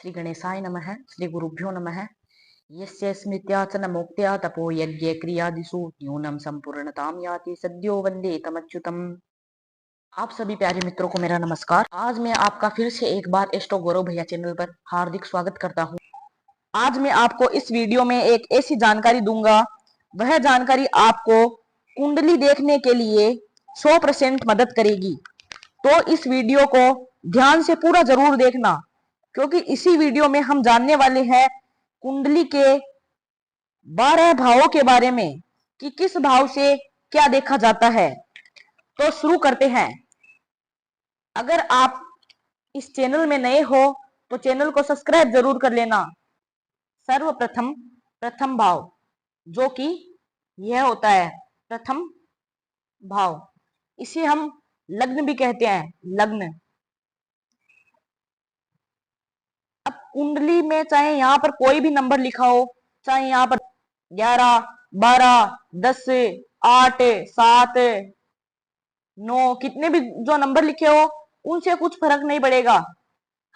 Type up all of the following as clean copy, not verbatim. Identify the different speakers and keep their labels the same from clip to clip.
Speaker 1: श्री गणेशाय नमः। श्री गुरुभ्यो नमः। यस्य स्मृत्याचन मोक्त्या तपो यज्ञ क्रियादिषु न्यूनम संपूर्णताम याति सद्यो वंदे तमच्युतम। आप सभी प्यारे मित्रों को मेरा नमस्कार। आज मैं आपका फिर से एक बार एस्ट्रो गौरव भैया चैनल पर हार्दिक स्वागत करता हूँ। आज मैं आपको इस वीडियो में एक ऐसी जानकारी दूंगा, वह जानकारी आपको कुंडली देखने के लिए 100% मदद करेगी। तो इस वीडियो को ध्यान से पूरा जरूर देखना, क्योंकि इसी वीडियो में हम जानने वाले हैं कुंडली के 12 भावों के बारे में कि किस भाव से क्या देखा जाता है। तो शुरू करते हैं। अगर आप इस चैनल में नए हो तो चैनल को सब्सक्राइब जरूर कर लेना। सर्वप्रथम प्रथम भाव, जो कि यह होता है प्रथम भाव, इसे हम लग्न भी कहते हैं। लग्न। अब कुंडली में चाहे यहाँ पर कोई भी नंबर लिखा हो, चाहे यहाँ पर 11, 12, 10, 8, 7, 9, कितने भी जो नंबर लिखे हो उनसे कुछ फर्क नहीं पड़ेगा।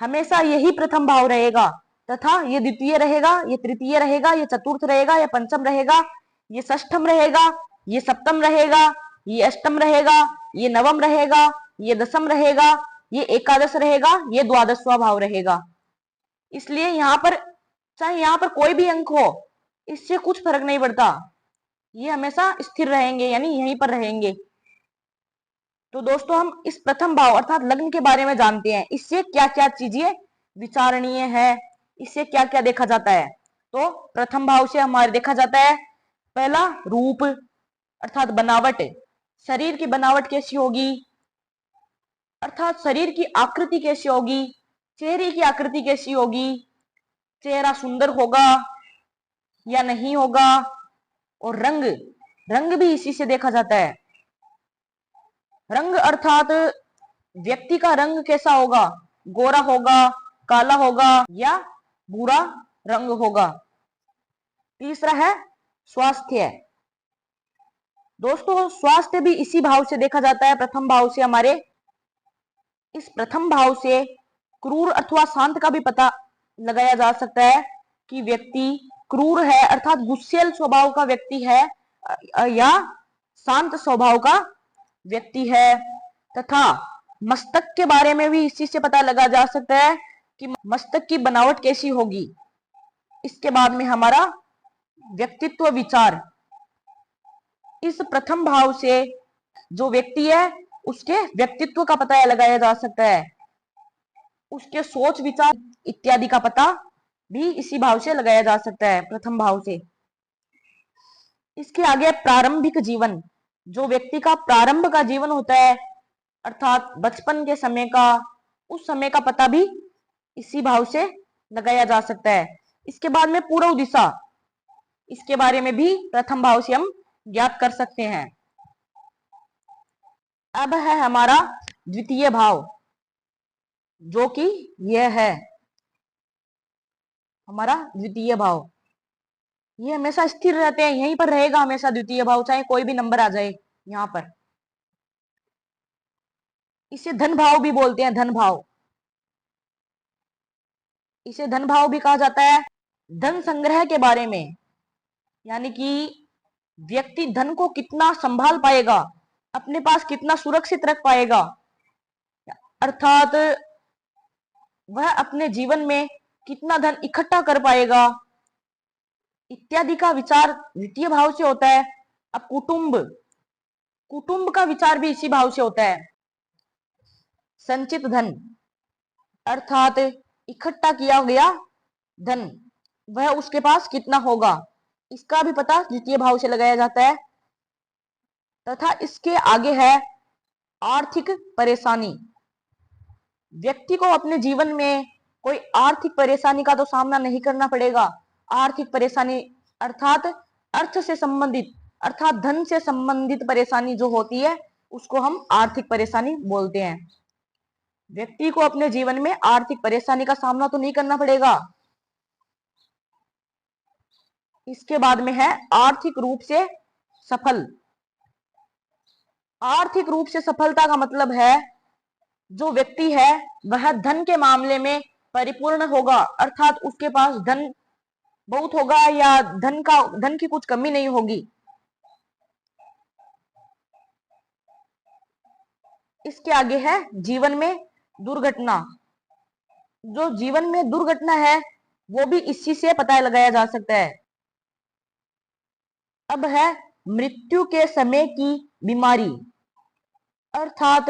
Speaker 1: हमेशा यही प्रथम भाव रहेगा, तथा ये द्वितीय रहेगा, ये तृतीय रहेगा, ये चतुर्थ रहेगा, ये पंचम रहेगा, ये षष्ठम रहेगा, ये सप्तम रहेगा, ये अष्टम रहेगा, ये नवम रहेगा, ये दसम रहेगा, ये एकादश रहेगा, ये द्वादशवां भाव रहेगा। इसलिए यहाँ पर चाहे यहाँ पर कोई भी अंक हो, इससे कुछ फर्क नहीं पड़ता, ये हमेशा स्थिर रहेंगे, यानी यहीं पर रहेंगे। तो दोस्तों, हम इस प्रथम भाव अर्थात लग्न के बारे में जानते हैं। इससे क्या क्या चीजें विचारणीय है, इससे क्या क्या देखा जाता है। तो प्रथम भाव से हमारे देखा जाता है पहला रूप अर्थात बनावट। शरीर की बनावट कैसी होगी, अर्थात शरीर की आकृति कैसी होगी, चेहरे की आकृति कैसी होगी, चेहरा सुंदर होगा या नहीं होगा। और रंग, रंग भी इसी से देखा जाता है। रंग अर्थात व्यक्ति का रंग कैसा होगा, गोरा होगा, काला होगा या भूरा रंग होगा। तीसरा है स्वास्थ्य। दोस्तों, स्वास्थ्य भी इसी भाव से देखा जाता है, प्रथम भाव से। हमारे इस प्रथम भाव से क्रूर अथवा शांत का भी पता लगाया जा सकता है कि व्यक्ति क्रूर है अर्थात गुस्सैल स्वभाव का व्यक्ति है या शांत स्वभाव का व्यक्ति है। तथा मस्तक के बारे में भी इसी से पता लगा जा सकता है कि मस्तक की बनावट कैसी होगी। इसके बाद में हमारा व्यक्तित्व विचार। इस प्रथम भाव से जो व्यक्ति है उसके व्यक्तित्व का पता लगाया जा सकता है, उसके सोच विचार इत्यादि का पता भी इसी भाव से लगाया जा सकता है, प्रथम भाव से। इसके आगे प्रारंभिक जीवन। जो व्यक्ति का प्रारंभ का जीवन होता है अर्थात बचपन के समय का, उस समय का पता भी इसी भाव से लगाया जा सकता है। इसके बाद में पूर्व दिशा, इसके बारे में भी प्रथम भाव से हम ज्ञात कर सकते हैं। अब है हमारा द्वितीय भाव, जो कि यह है हमारा द्वितीय भाव। ये हमेशा स्थिर रहते हैं, यहीं पर रहेगा हमेशा द्वितीय भाव, चाहे कोई भी नंबर आ जाए यहाँ पर। इसे धन भाव भी बोलते हैं, धन भाव। इसे धन भाव भी कहा जाता है। धन संग्रह के बारे में, यानी कि व्यक्ति धन को कितना संभाल पाएगा, अपने पास कितना सुरक्षित रख पाएगा, अर्थात वह अपने जीवन में कितना धन इकट्ठा कर पाएगा, इत्यादि का विचार द्वितीय भाव से होता है। अब कुटुंब, कुटुंब का विचार भी इसी भाव से होता है। संचित धन अर्थात इकट्ठा किया गया धन, वह उसके पास कितना होगा, इसका भी पता द्वितीय भाव से लगाया जाता है। तथा इसके आगे है आर्थिक परेशानी। व्यक्ति को अपने जीवन में कोई आर्थिक परेशानी का तो सामना नहीं करना पड़ेगा। आर्थिक परेशानी अर्थात अर्थ से संबंधित अर्थात धन से संबंधित परेशानी जो होती है उसको हम आर्थिक परेशानी बोलते हैं। व्यक्ति को अपने जीवन में आर्थिक परेशानी का सामना तो नहीं करना पड़ेगा। इसके बाद में है आर्थिक रूप से सफल। आर्थिक रूप से सफलता का मतलब है जो व्यक्ति है वह धन के मामले में परिपूर्ण होगा, अर्थात उसके पास धन बहुत होगा या धन की कुछ कमी नहीं होगी। इसके आगे है जीवन में दुर्घटना। जो जीवन में दुर्घटना है वो भी इसी से पता लगाया जा सकता है। अब है मृत्यु के समय की बीमारी, अर्थात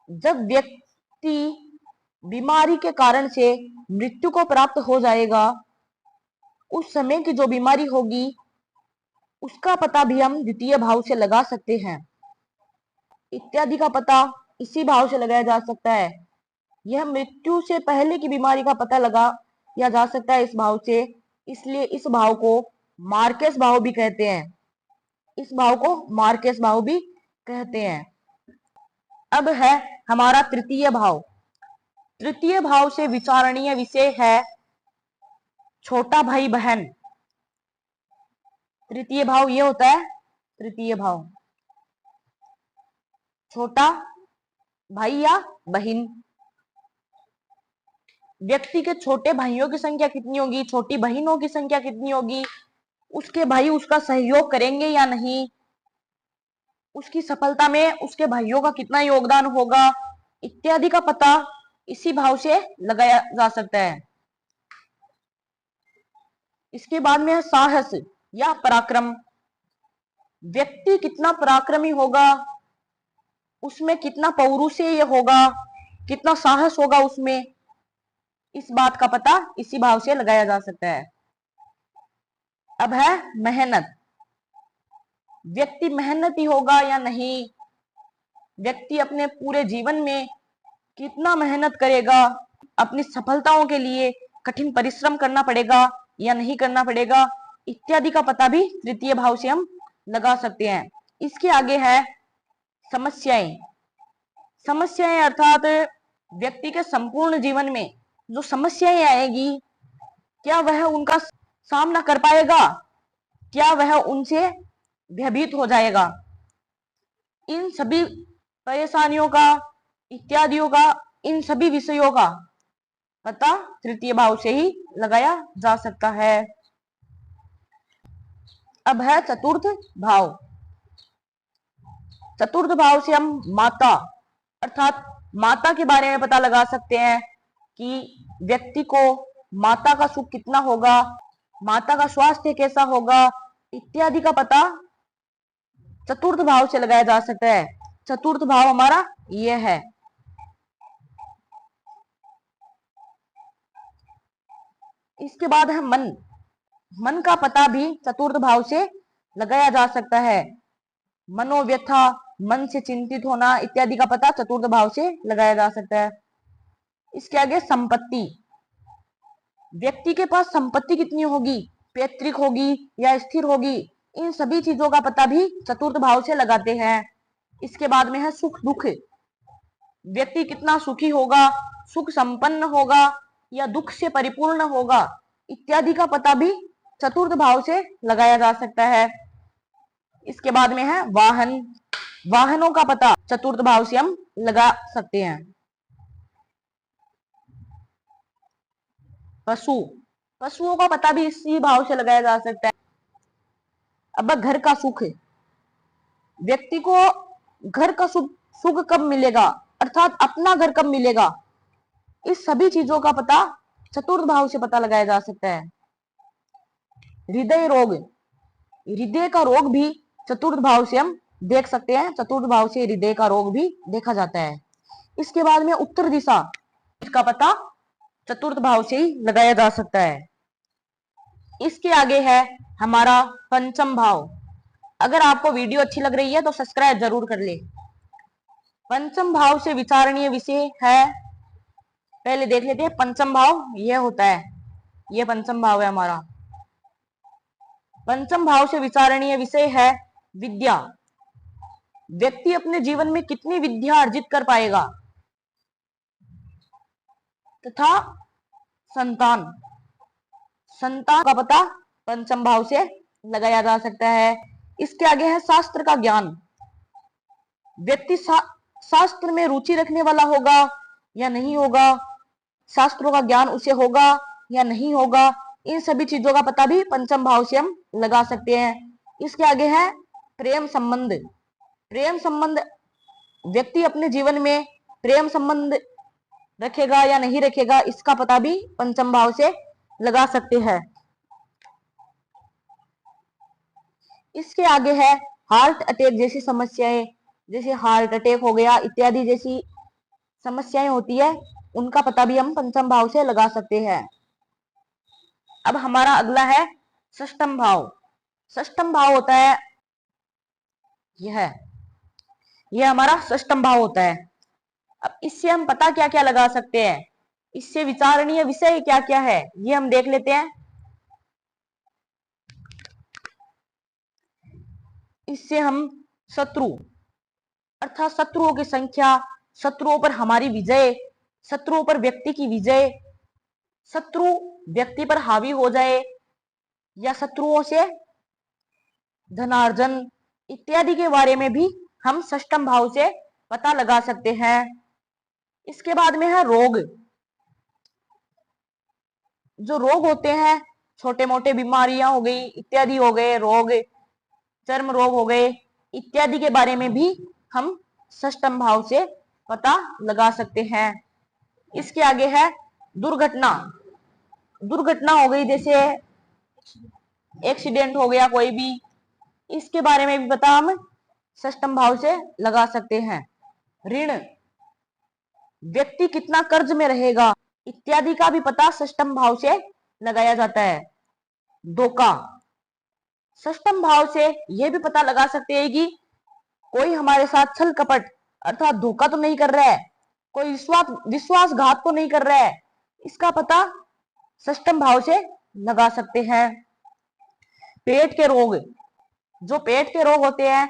Speaker 1: जब व्यक्ति बीमारी के कारण से मृत्यु को प्राप्त हो जाएगा, उस समय की जो बीमारी होगी उसका पता भी हम द्वितीय भाव से लगा सकते हैं। इत्यादि का पता इसी भाव से लगाया जा सकता है। यह मृत्यु से पहले की बीमारी का पता लगाया जा सकता है इस भाव से, इसलिए इस भाव को मार्केस भाव भी कहते हैं। इस भाव को मार्केस भाव भी कहते हैं। अब है हमारा तृतीय भाव। तृतीय भाव से विचारणीय विषय है छोटा भाई बहन। तृतीय भाव ये होता है, तृतीय भाव छोटा भाई या बहन। व्यक्ति के छोटे भाइयों की संख्या कितनी होगी, छोटी बहनों की संख्या कितनी होगी, उसके भाई उसका सहयोग करेंगे या नहीं, उसकी सफलता में उसके भाइयों का कितना योगदान होगा, इत्यादि का पता इसी भाव से लगाया जा सकता है। इसके बाद में है साहस या पराक्रम। व्यक्ति कितना पराक्रमी होगा, उसमें कितना पौरुषेय होगा, कितना साहस होगा उसमें, इस बात का पता इसी भाव से लगाया जा सकता है। अब है मेहनत। व्यक्ति मेहनती होगा या नहीं, व्यक्ति अपने पूरे जीवन में कितना मेहनत करेगा, अपनी सफलताओं के लिए कठिन परिश्रम करना पड़ेगा या नहीं करना पड़ेगा, इत्यादि का पता भी तृतीय भाव से हम लगा सकते हैं। इसके आगे है समस्याएं। समस्याएं अर्थात व्यक्ति के संपूर्ण जीवन में जो समस्याएं आएगी, क्या वह उनका सामना कर पाएगा, क्या वह उनसे भयभीत हो जाएगा। इन सभी परेशानियों का, इत्यादियों का, इन सभी विषयों का पता तृतीय भाव से ही लगाया जा सकता है। अब है चतुर्थ भाव। चतुर्थ भाव से हम माता अर्थात माता के बारे में पता लगा सकते हैं कि व्यक्ति को माता का सुख कितना होगा, माता का स्वास्थ्य कैसा होगा, इत्यादि का पता चतुर्थ भाव से लगाया जा सकता है। चतुर्थ भाव हमारा यह है। इसके बाद है मन। मन का पता भी चतुर्थ भाव से लगाया जा सकता है। मनोव्यथा, मन से चिंतित होना इत्यादि का पता चतुर्थ भाव से लगाया जा सकता है। इसके आगे संपत्ति। व्यक्ति के पास संपत्ति कितनी होगी, पैतृक होगी या स्थिर होगी, इन सभी चीजों का पता भी चतुर्थ भाव से लगाते हैं। इसके बाद में है सुख दुख। व्यक्ति कितना सुखी होगा, सुख संपन्न होगा या दुख से परिपूर्ण होगा, इत्यादि का पता भी चतुर्थ भाव से लगाया जा सकता है। इसके बाद में है वाहन। वाहनों का पता चतुर्थ भाव से हम लगा सकते हैं। पशु, पशुओं का पता भी इसी भाव से लगाया जा सकता है। अब घर का सुख। व्यक्ति को घर का सुख कब मिलेगा, अर्थात अपना घर कब मिलेगा, इस सभी चीजों का पता चतुर्थ भाव से पता लगाया जा सकता है। हृदय रोग। हृदय का रोग भी चतुर्थ भाव से हम देख सकते हैं। चतुर्थ भाव से हृदय का रोग भी देखा जाता है। इसके बाद में उत्तर दिशा, इसका पता चतुर्थ भाव से ही लगाया जा सकता है। इसके आगे है हमारा पंचम भाव। अगर आपको वीडियो अच्छी लग रही है तो सब्सक्राइब जरूर कर ले। पंचम भाव से विचारणीय विषय है, पहले देख लेते हैं पंचम भाव यह होता है, यह पंचम भाव है हमारा। पंचम भाव से विचारणीय विषय है विद्या। व्यक्ति अपने जीवन में कितनी विद्या अर्जित कर पाएगा, तथा संतान। संतान का पता पंचम भाव से लगाया जा सकता है। इसके आगे है शास्त्र का ज्ञान। व्यक्ति शास्त्र में रुचि रखने वाला होगा या नहीं होगा, शास्त्रों का ज्ञान उसे होगा या नहीं होगा, इन सभी चीजों का पता भी पंचम भाव से हम लगा सकते हैं। इसके आगे है प्रेम संबंध। प्रेम संबंध, व्यक्ति अपने जीवन में प्रेम संबंध रखेगा या नहीं रखेगा, इसका पता भी पंचम भाव से लगा सकते हैं। इसके आगे है हार्ट अटैक जैसी समस्याएं, जैसे हार्ट अटैक हो गया इत्यादि जैसी समस्याएं होती है, उनका पता भी हम पंचम भाव से लगा सकते हैं। अब हमारा अगला है षष्ठम भाव। षष्ठम भाव होता है यह हमारा षष्ठम भाव होता है। अब इससे हम पता क्या क्या लगा सकते हैं, इससे विचारणीय विषय क्या क्या है, ये हम देख लेते हैं। इससे हम शत्रु अर्थात शत्रुओं की संख्या, शत्रुओं पर हमारी विजय, शत्रुओं पर व्यक्ति की विजय, शत्रु व्यक्ति पर हावी हो जाए या शत्रुओं से धनार्जन इत्यादि के बारे में भी हम षष्ठम भाव से पता लगा सकते हैं। इसके बाद में है रोग। जो रोग होते हैं, छोटे मोटे बीमारियां हो गई इत्यादि हो गए रोग, चर्म रोग हो गए इत्यादि के बारे में भी हम षष्ठम भाव से पता लगा सकते हैं। इसके आगे है दुर्घटना। दुर्घटना हो गई जैसे एक्सीडेंट हो गया कोई भी, इसके बारे में भी पता हम षष्ठम भाव से लगा सकते हैं। ऋण, व्यक्ति कितना कर्ज में रहेगा इत्यादि का भी पता षष्ठम भाव से लगाया जाता है। धोखा, षष्ठम भाव से यह भी पता लगा सकते हैं कि कोई हमारे साथ छल कपट अर्थात धोखा तो नहीं कर रहा है, कोई विश्वासघात तो नहीं कर रहा है, इसका पता षष्ठम भाव से लगा सकते हैं। पेट के रोग, जो पेट के रोग होते हैं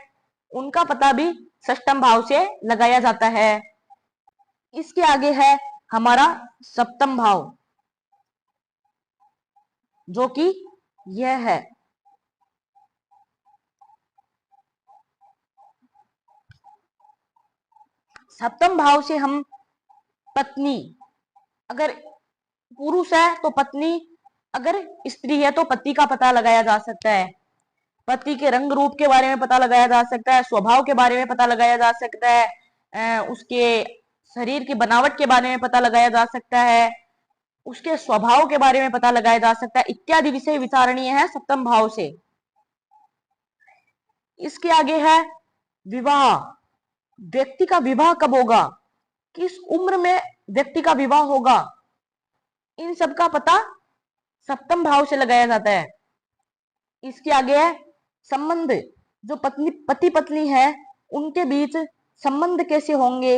Speaker 1: उनका पता भी षष्ठम भाव से लगाया जाता है। इसके आगे है हमारा सप्तम भाव, जो कि यह है सप्तम भाव से हम पत्नी, अगर पुरुष है तो पत्नी, अगर स्त्री है तो पति का पता लगाया जा सकता है। पति के रंग रूप के बारे में पता लगाया जा सकता है, स्वभाव के बारे में पता लगाया जा सकता है, उसके शरीर की बनावट के बारे में पता लगाया जा सकता है, उसके स्वभाव के बारे में पता लगाया जा सकता है, इत्यादि विषय विचारणीय है सप्तम भाव से। इसके आगे है विवाह। व्यक्ति का विवाह कब होगा, किस उम्र में व्यक्ति का विवाह होगा, इन सब का पता सप्तम भाव से लगाया जाता है। इसके आगे है संबंध, जो पति पत्नी है उनके बीच संबंध कैसे होंगे।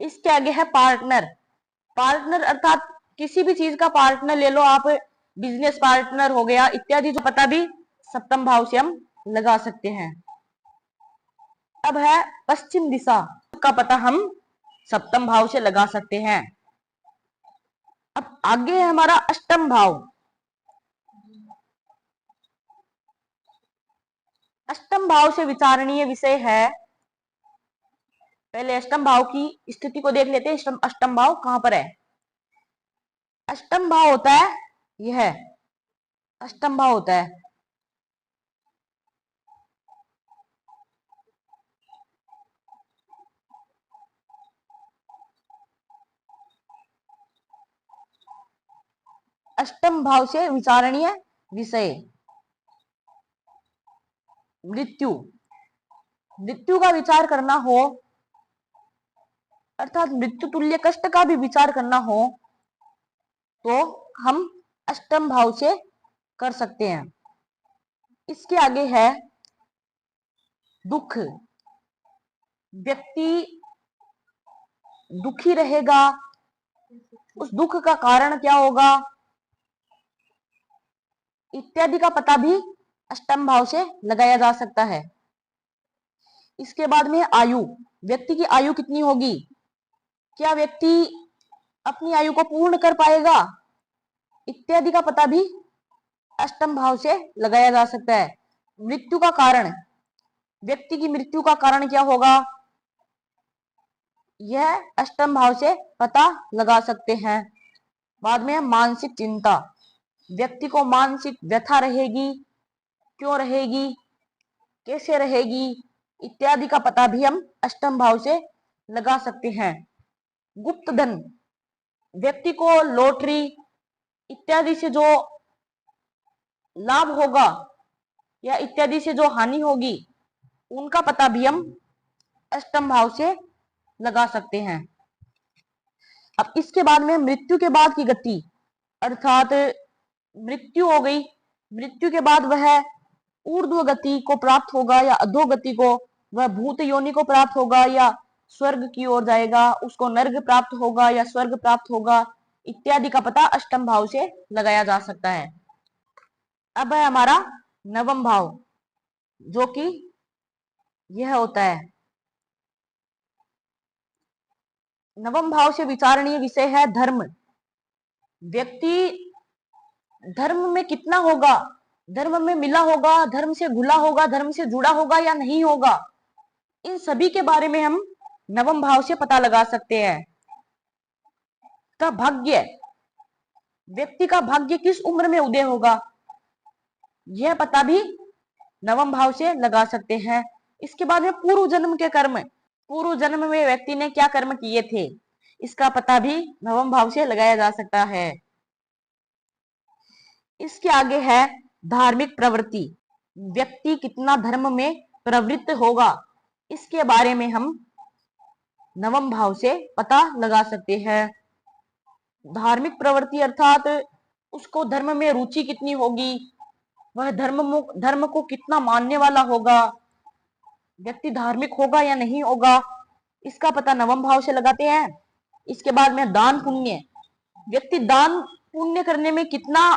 Speaker 1: इसके आगे है पार्टनर। पार्टनर अर्थात किसी भी चीज का पार्टनर ले लो आप, बिजनेस पार्टनर हो गया इत्यादि, जो पता भी सप्तम भाव से हम लगा सकते हैं। अब है पश्चिम दिशा का पता हम सप्तम भाव से लगा सकते हैं। अब आगे है हमारा अष्टम भाव। अष्टम भाव से विचारणीय विषय है, पहले अष्टम भाव की स्थिति को देख लेते हैं। अष्टम भाव कहां पर है। अष्टम भाव होता है यह अष्टम भाव होता है अष्टम भाव से विचारणीय विषय मृत्यु। मृत्यु का विचार करना हो अर्थात मृत्यु तुल्य कष्ट का भी विचार करना हो तो हम अष्टम भाव से कर सकते हैं। इसके आगे है दुख। व्यक्ति दुखी रहेगा, उस दुख का कारण क्या होगा इत्यादि का पता भी अष्टम भाव से लगाया जा सकता है। इसके बाद में आयु, व्यक्ति की आयु कितनी होगी, क्या व्यक्ति अपनी आयु को पूर्ण कर पाएगा इत्यादि का पता भी अष्टम भाव से लगाया जा सकता है। मृत्यु का कारण, व्यक्ति की मृत्यु का कारण क्या होगा, यह अष्टम भाव से पता लगा सकते हैं। बाद में है मानसिक चिंता, व्यक्ति को मानसिक व्यथा रहेगी, क्यों रहेगी, कैसे रहेगी इत्यादि का पता भी हम अष्टम भाव से लगा सकते हैं। गुप्त धन, व्यक्ति को लॉटरी इत्यादि से जो लाभ होगा या इत्यादि से जो हानि होगी उनका पता भी हम अष्टम भाव से लगा सकते हैं। अब इसके बाद में मृत्यु के बाद की गति, अर्थात मृत्यु हो गई, मृत्यु के बाद वह ऊर्ध्व गति को प्राप्त होगा या अधोगति को, वह भूत योनि को प्राप्त होगा या स्वर्ग की ओर जाएगा, उसको नर्क प्राप्त होगा या स्वर्ग प्राप्त होगा इत्यादि का पता अष्टम भाव से लगाया जा सकता है। अब है हमारा नवम भाव, जो कि यह होता है, नवम भाव से विचारणीय विषय है धर्म। व्यक्ति धर्म में कितना होगा, धर्म में मिला होगा, धर्म से घुला होगा, धर्म से जुड़ा होगा या नहीं होगा, इन सभी के बारे में हम नवम भाव से पता लगा सकते हैं। का भाग्य, व्यक्ति का भाग्य किस उम्र में उदय होगा, यह पता भी नवम भाव से लगा सकते हैं। इसके बाद में पूर्व जन्म के कर्म, पूर्व जन्म में व्यक्ति ने क्या कर्म किए थे, इसका पता भी नवम भाव से लगाया जा सकता है। इसके आगे है धार्मिक प्रवृत्ति, व्यक्ति कितना धर्म में प्रवृत्त होगा, इसके बारे में हम नवम भाव से पता लगा सकते हैं। धार्मिक प्रवृत्ति अर्थात उसको धर्म में रुचि कितनी होगी, वह धर्म को कितना मानने वाला होगा, व्यक्ति धार्मिक होगा या नहीं होगा, इसका पता नवम भाव से लगाते हैं। इसके बाद में दान पुण्य, व्यक्ति दान पुण्य करने में कितना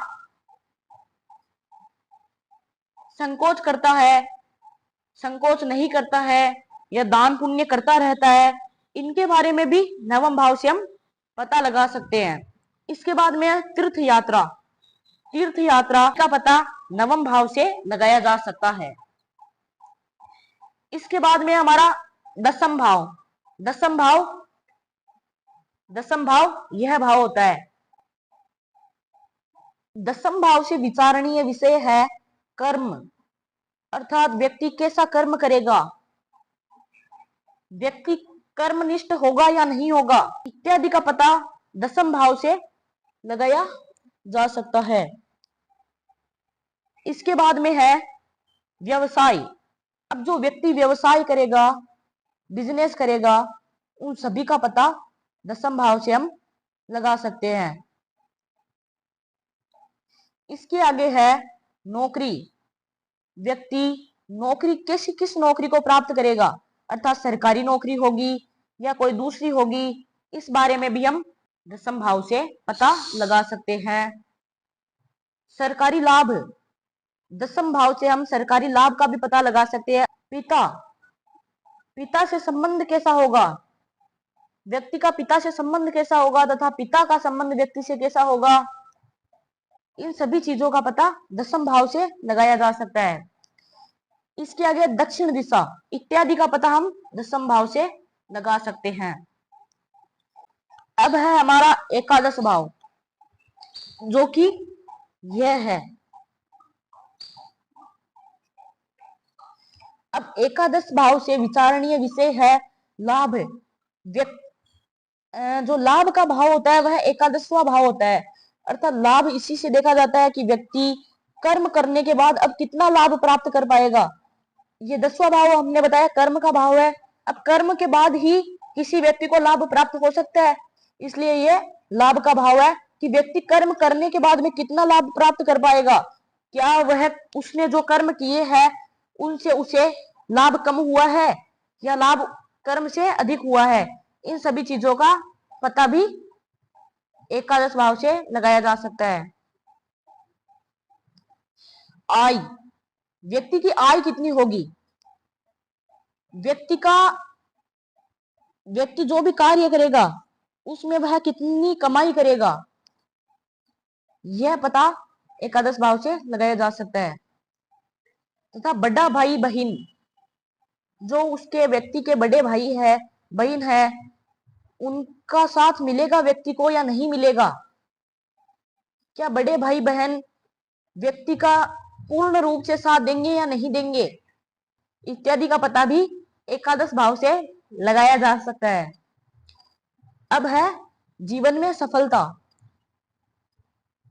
Speaker 1: संकोच करता है, संकोच नहीं करता है या दान पुण्य करता रहता है, इनके बारे में भी नवम भाव से हम पता लगा सकते हैं। इसके बाद में तीर्थ यात्रा, तीर्थ यात्रा का पता नवम भाव से लगाया जा सकता है। इसके बाद में हमारा दसम भाव, दसम भाव, दसम भाव यह भाव होता है, दसम भाव से विचारणीय विषय है कर्म, अर्थात व्यक्ति कैसा कर्म करेगा, व्यक्ति कर्मनिष्ठ होगा या नहीं होगा इत्यादि का पता दसम भाव से लगाया जा सकता है। इसके बाद में है व्यवसाय, अब जो व्यक्ति व्यवसाय करेगा, बिजनेस करेगा, उन सभी का पता दसम भाव से हम लगा सकते हैं। इसके आगे है नौकरी, व्यक्ति नौकरी किस नौकरी को प्राप्त करेगा, अर्थात सरकारी नौकरी होगी या कोई दूसरी होगी, इस बारे में भी हम दसम भाव से पता लगा सकते हैं। सरकारी लाभ, दसम भाव से हम सरकारी लाभ का भी पता लगा सकते हैं। पिता, पिता से संबंध कैसा होगा, व्यक्ति का पिता से संबंध कैसा होगा तथा पिता का संबंध व्यक्ति से कैसा होगा, इन सभी चीजों का पता दसम भाव से लगाया जा सकता है। इसके आगे दक्षिण दिशा इत्यादि का पता हम दसम भाव से लगा सकते हैं। अब है हमारा एकादश भाव, जो कि यह है, अब एकादश भाव से विचारणीय विषय है लाभ। जो लाभ का भाव होता है वह एकादशवां भाव होता है, अर्थात लाभ इसी से देखा जाता है कि व्यक्ति कर्म करने के बाद अब कितना लाभ प्राप्त कर पाएगा। ये 10वां भाव हमने बताया कर्म का भाव है, अब कर्म के बाद ही किसी व्यक्ति को लाभ प्राप्त हो सकता है, इसलिए ये लाभ का भाव है कि व्यक्ति कर्म करने के बाद में कितना लाभ प्राप्त कर पाएगा, क्या वह उसने जो कर्म किए हैं उनसे उसे लाभ कम हुआ है या लाभ कर्म से अधिक हुआ है, इन सभी चीजों का पता भी एकादश भाव से लगाया जा सकता है। आय, व्यक्ति की आय कितनी होगी, व्यक्ति जो भी कार्य करेगा उसमें वह कितनी कमाई करेगा, यह पता एकादश भाव से लगाया जा सकता है। तथा बड़ा भाई बहन, जो उसके व्यक्ति के बड़े भाई है बहन है, उनका साथ मिलेगा व्यक्ति को या नहीं मिलेगा, क्या बड़े भाई बहन व्यक्ति का पूर्ण रूप से साथ देंगे या नहीं देंगे, इत्यादि का पता भी एकादश भाव से लगाया जा सकता है। अब है जीवन में सफलता।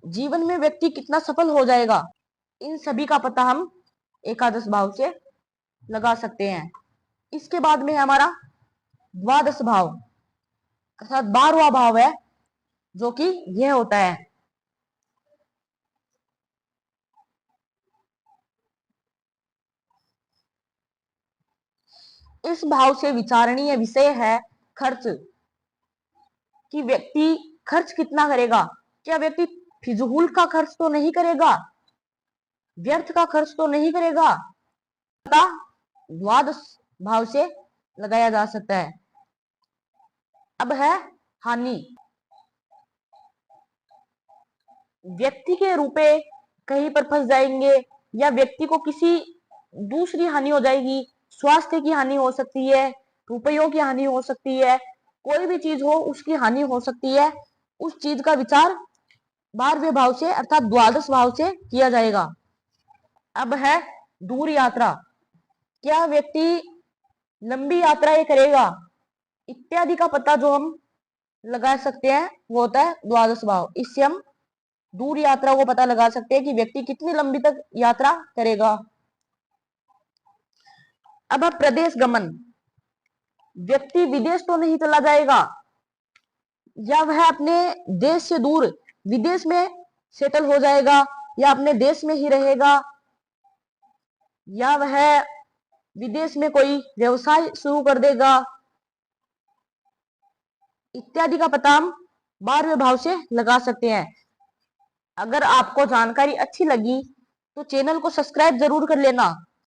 Speaker 1: जीवन में व्यक्ति कितना सफल हो जाएगा, इन सभी का पता हम एकादश भाव से लगा सकते हैं। इसके बाद में हमारा द्वादश भाव अर्थात 12वां भाव है, जो कि यह होता है इस भाव से विचारणीय विषय है खर्च, कि व्यक्ति खर्च कितना करेगा। क्या व्यक्ति फिजूल का खर्च तो नहीं करेगा, व्यर्थ का खर्च तो नहीं करेगा, पता द्वादश भाव से लगाया जा सकता है। अब है हानि। व्यक्ति के रुपए कहीं पर फंस जाएंगे या व्यक्ति को किसी दूसरी हानि हो जाएगी, स्वास्थ्य की हानि हो सकती है, रुपयों की हानि हो सकती है, कोई भी चीज हो उसकी हानि हो सकती है। उस चीज का विचार 12वें भाव से अर्थात द्वादश भाव से किया जाएगा। अब है दूर यात्रा। क्या व्यक्ति लंबी यात्राएं करेगा, इत्यादि का पता जो हम लगा सकते हैं वो होता है द्वादश भाव। इससे हम दूर यात्रा को पता लगा सकते हैं कि व्यक्ति कितनी लंबी तक यात्रा करेगा। अब है प्रदेश गमन। व्यक्ति विदेश तो नहीं चला जाएगा, या वह अपने देश से दूर विदेश में सेटल हो जाएगा, या अपने देश में ही रहेगा, या वह विदेश में कोई व्यवसाय शुरू कर देगा, इत्यादि का पता हम 12वें भाव से लगा सकते हैं। अगर आपको जानकारी अच्छी लगी तो चैनल को सब्सक्राइब जरूर कर लेना।